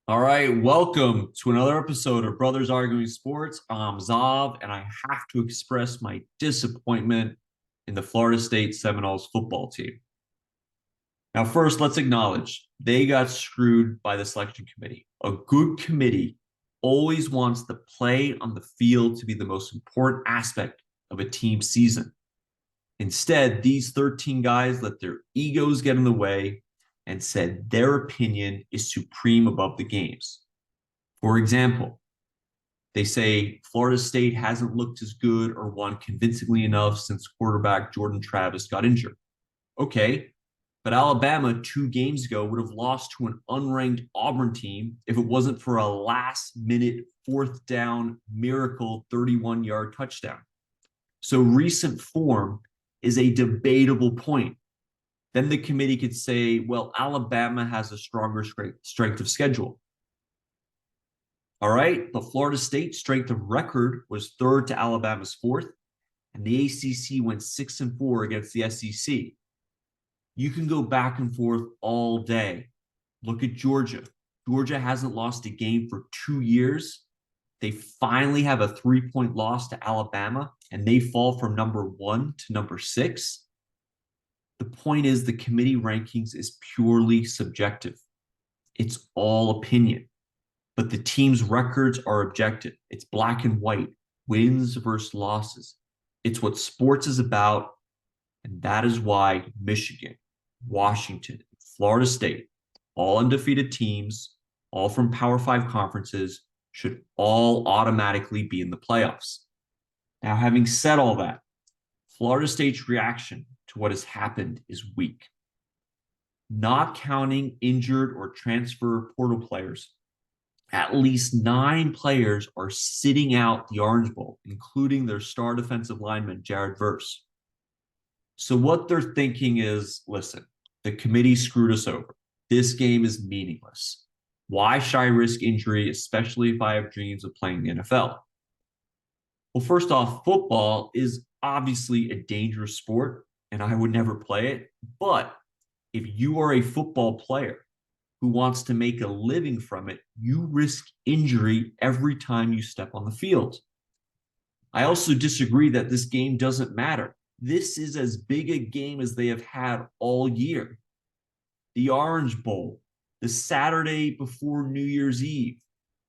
All right, welcome to another episode of Brothers Arguing Sports. I'm Zav, and I have to express my disappointment in the Florida State Seminoles football team. Now, first, let's acknowledge they got screwed by the selection committee. A good committee always wants the play on the field to be the most important aspect of a team season. Instead, these 13 guys let their egos get in the way and said their opinion is supreme above the game's. For example, they say Florida State hasn't looked as good or won convincingly enough since quarterback Jordan Travis got injured. Okay, but Alabama 2 games ago would have lost to an unranked Auburn team if it wasn't for a last minute fourth down miracle 31-yard touchdown. So recent form is a debatable point. Then the committee could say, well, Alabama has a stronger strength of schedule. All right, but Florida State's strength of record was third to Alabama's fourth, and the ACC went 6-4 against the SEC. You can go back and forth all day. Look at Georgia. Georgia hasn't lost a game for 2 years. They finally have a 3-point loss to Alabama, and they fall from number 1 to number 6. The point is the committee rankings is purely subjective. It's all opinion. But the team's records are objective. It's black and white, wins versus losses. It's what sports is about, and that is why Michigan, Washington, Florida State, all undefeated teams, all from Power 5 conferences, should all automatically be in the playoffs. Now, having said all that, Florida State's reaction to what has happened is weak. Not counting injured or transfer portal players, at least 9 players are sitting out the Orange Bowl, including their star defensive lineman, Jared Verse. So what they're thinking is, listen, the committee screwed us over. This game is meaningless. Why should I risk injury, especially if I have dreams of playing the NFL? Well, first off, football is obviously a dangerous sport, and I would never play it. But if you are a football player who wants to make a living from it, you risk injury every time you step on the field. I also disagree that this game doesn't matter. This is as big a game as they have had all year. The Orange Bowl, the Saturday before New Year's Eve,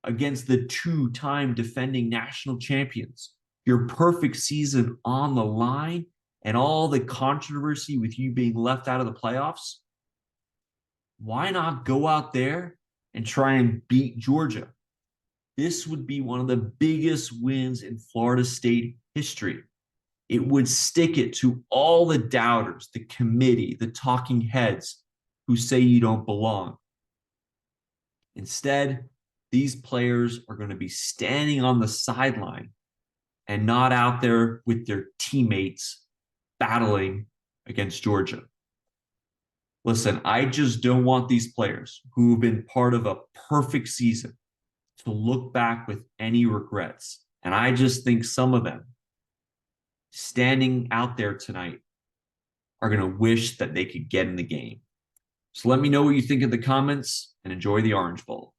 against the 2-time defending national champions. Your perfect season on the line and all the controversy with you being left out of the playoffs. Why not go out there and try and beat Georgia? This would be one of the biggest wins in Florida State history. It would stick it to all the doubters, the committee, the talking heads who say you don't belong. Instead, these players are going to be standing on the sideline and not out there with their teammates battling against Georgia. Listen, I just don't want these players who have been part of a perfect season to look back with any regrets. And I just think some of them standing out there tonight are going to wish that they could get in the game. So let me know what you think in the comments and enjoy the Orange Bowl.